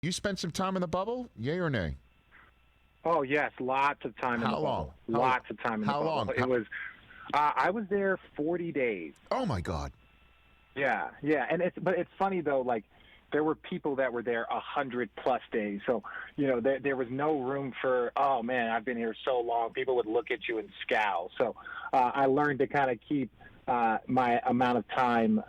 You spent some time in the bubble, yay or nay? Oh, yes, lots of time in the bubble. Lots of time in the bubble. How long? It was, I was there 40 days. Oh, my God. Yeah. And it's funny, though, like, there were people that were there 100+ days. So, there was no room for, oh, man, I've been here so long. People would look at you and scowl. So I learned to kind of keep my amount of time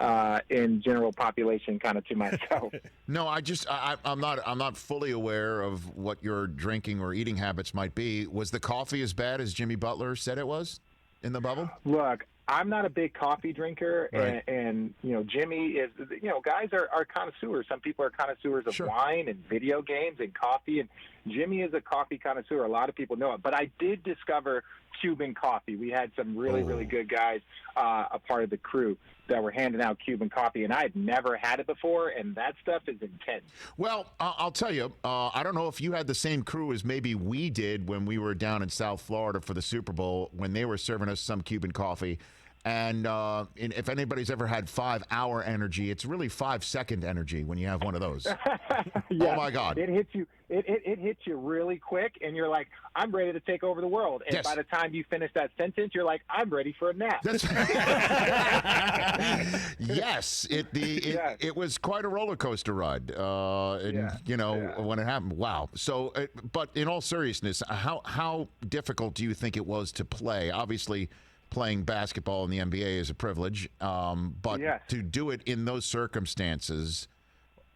in general population kind of to myself. No, I'm not fully aware of what your drinking or eating habits might be. Was the coffee as bad as Jimmy Butler said it was in the bubble? Look, I'm not a big coffee drinker, right. and Jimmy is, guys are connoisseurs. Some people are connoisseurs of wine and video games and coffee, and Jimmy is a coffee connoisseur. A lot of people know it. But I did discover Cuban coffee. We had some really good guys, a part of the crew, that were handing out Cuban coffee, and I had never had it before, and that stuff is intense. Well, I'll tell you, I don't know if you had the same crew as maybe we did when we were down in South Florida for the Super Bowl, when they were serving us some Cuban coffee. And if anybody's ever had 5-hour energy, it's really 5-second energy when you have one of those. Yeah, oh my God! It hits you. It hits you really quick, and you're like, "I'm ready to take over the world." And by the time you finish that sentence, you're like, "I'm ready for a nap." Yes, it was quite a roller coaster ride. When it happened, wow. So, but in all seriousness, how difficult do you think it was to play? Obviously, playing basketball in the NBA is a privilege, but to do it in those circumstances,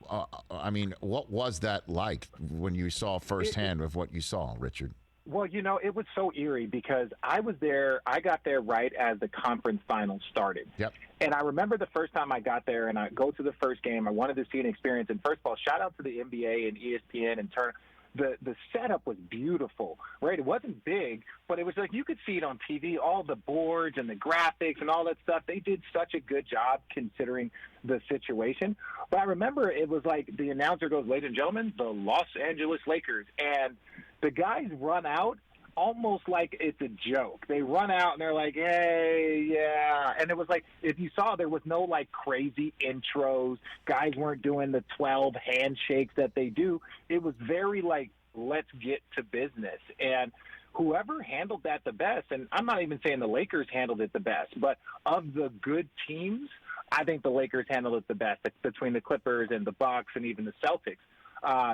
what was that like when you saw firsthand of what you saw, Richard? Well, it was so eerie because I was there. I got there right as the conference finals started. Yep. And I remember the first time I got there and I go to the first game. I wanted to see an experience. And first of all, shout out to the NBA and ESPN and Turner. The setup was beautiful, right? It wasn't big, but it was like you could see it on TV, all the boards and the graphics and all that stuff. They did such a good job considering the situation. But I remember it was like the announcer goes, "Ladies and gentlemen, the Los Angeles Lakers." And the guys run out almost like it's a joke. They run out and they're like, "Hey, yeah." And it was like, if you saw, there was no like crazy intros. Guys weren't doing the 12 handshakes that they do. It was very like, let's get to business. And whoever handled that the best, and I'm not even saying the Lakers handled it the best, but of the good teams, I think the Lakers handled it the best between the Clippers and the Bucks and even the Celtics.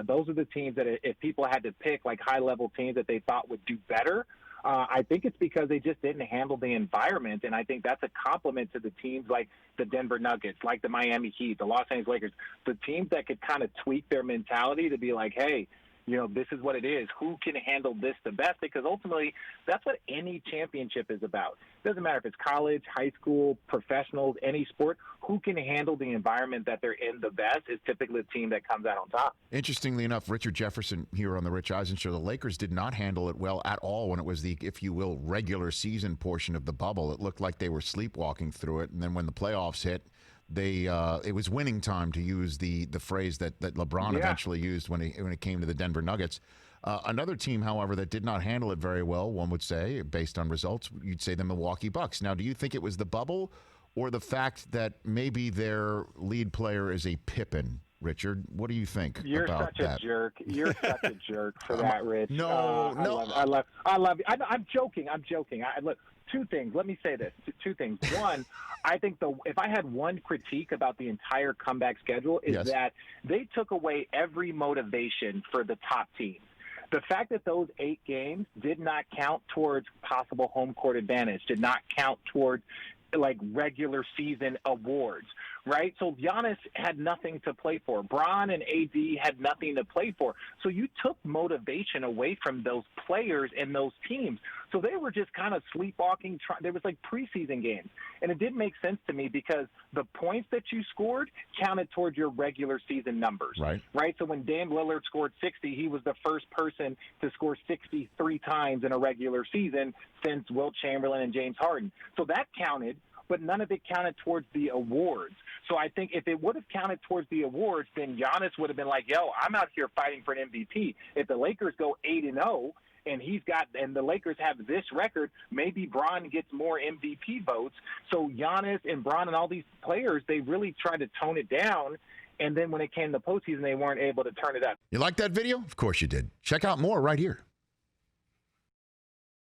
Those are the teams that if people had to pick like high-level teams that they thought would do better, I think it's because they just didn't handle the environment, and I think that's a compliment to the teams like the Denver Nuggets, like the Miami Heat, the Los Angeles Lakers, the teams that could kind of tweak their mentality to be like, hey, this is what it is. Who can handle this the best? Because ultimately, that's what any championship is about. It doesn't matter if it's college, high school, professionals, any sport. Who can handle the environment that they're in the best is typically the team that comes out on top. Interestingly enough, Richard Jefferson here on the Rich Eisen Show, the Lakers did not handle it well at all when it was the, if you will, regular season portion of the bubble. It looked like they were sleepwalking through it, and then when the playoffs hit, it was winning time, to use the phrase that LeBron eventually used when it came to the Denver Nuggets. Another team, however, that did not handle it very well, one would say, based on results, you'd say the Milwaukee Bucks. Now, do you think it was the bubble or the fact that maybe their lead player is a Pippen? Richard, what do you think about that? You're such a jerk. You're such a jerk for that, Rich. No. I love you. I'm joking. Look, two things. Let me say this. Two things. One, I think if I had one critique about the entire comeback schedule is that they took away every motivation for the top teams. The fact that those 8 games did not count towards possible home court advantage, did not count towards like regular season awards, right? So Giannis had nothing to play for. Bron and AD had nothing to play for. So you took motivation away from those players and those teams. So they were just kind of sleepwalking. There was like preseason games. And it didn't make sense to me because the points that you scored counted towards your regular season numbers. Right? So when Dame Lillard scored 60, he was the first person to score 63 times in a regular season since Wilt Chamberlain and James Harden. So that counted, but none of it counted towards the awards. So I think if it would have counted towards the awards, then Giannis would have been like, yo, I'm out here fighting for an MVP. If the Lakers go 8-0, and the Lakers have this record, maybe Bron gets more MVP votes. So Giannis and Bron and all these players, they really tried to tone it down. And then when it came to postseason, they weren't able to turn it up. You like that video? Of course you did. Check out more right here.